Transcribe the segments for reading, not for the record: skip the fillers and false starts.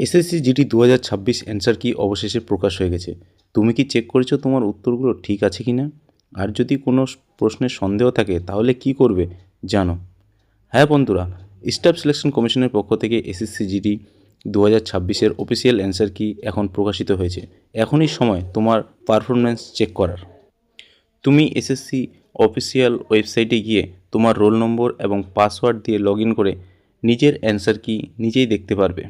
SSC GD 2026 answer কি অবশেষে প্রকাশ হয়ে গেছে। তুমি কি চেক করেছো তোমার উত্তরগুলো ঠিক আছে কি না? আর যদি কোনো প্রশ্নের সন্দেহ থাকে তাহলে কি করবে জানো। হ্যাঁ বন্ধুরা, স্টাফ সিলেকশন কমিশনের পক্ষ থেকে এসএসসি জিডি 2026-এর অফিসিয়াল অ্যান্সার কি এখন প্রকাশিত হয়েছে। এখনই সময় তোমার পারফরম্যান্স চেক করার। তুমি এসএসসি অফিসিয়াল ওয়েবসাইটে গিয়ে তোমার রোল নম্বর এবং পাসওয়ার্ড দিয়ে লগ ইন করে নিজের অ্যান্সার কি নিজেই দেখতে পারবে।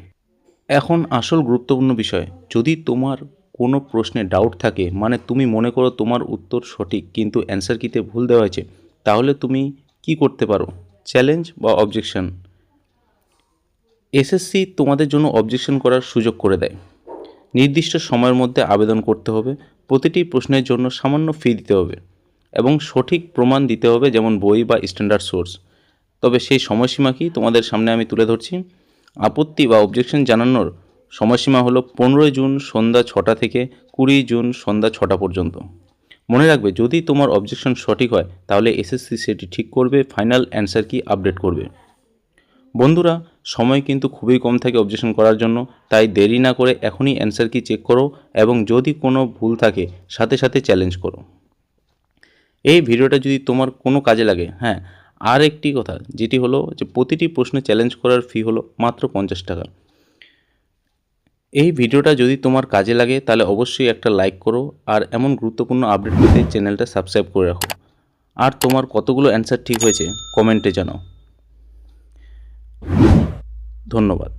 এখন আসল গুরুত্বপূর্ণ বিষয়, যদি তোমার কোনো প্রশ্নে ডাউট থাকে, মানে তুমি মনে করো তোমার উত্তর সঠিক কিন্তু অ্যান্সার কিতে ভুল দেওয়া হয়েছে, তাহলে তুমি কি করতে পারো? চ্যালেঞ্জ বা অবজেকশন। এসএসসি তোমাদের জন্য অবজেকশন করার সুযোগ করে দেয়। নির্দিষ্ট সময়ের মধ্যে আবেদন করতে হবে, প্রতিটি প্রশ্নের জন্য সামান্য ফি দিতে হবে এবং সঠিক প্রমাণ দিতে হবে, যেমন বই বা স্ট্যান্ডার্ড সোর্স। তবে সেই সময়সীমা কি তোমাদের সামনে আমি তুলে ধরছি। আপত্তি বা অবজেকশন জানানোর সময়সীমা হলো 15 জুন সন্ধ্যা 6টা থেকে 20 জুন সন্ধ্যা 6টা পর্যন্ত। মনে রাখবে, যদি তোমার অবজেকশন সঠিক হয় তাহলে এসএসসি সেটি ঠিক করবে, ফাইনাল অ্যান্সার কি আপডেট করবে। বন্ধুরা, সময় কিন্তু খুবই কম থাকে অবজেকশন করার জন্য, তাই দেরি না করে এখনই অ্যান্সার কি চেক করো এবং যদি কোনো ভুল থাকে সাথে সাথে চ্যালেঞ্জ করো। এই ভিডিওটা যদি তোমার কোনো কাজে লাগে, হ্যাঁ, আর একটি কথা যেটি হলো যে প্রতিটি প্রশ্নে চ্যালেঞ্জ করার ফি হলো মাত্র 50 টাকা। এই ভিডিওটা যদি তোমার কাজে লাগে তাহলে অবশ্যই একটা লাইক করো, আর এমন গুরুত্বপূর্ণ আপডেট পেতে চ্যানেলটা সাবস্ক্রাইব করে রাখো। আর তোমার কতগুলো অ্যান্সার ঠিক হয়েছে কমেন্টে জানাও। ধন্যবাদ।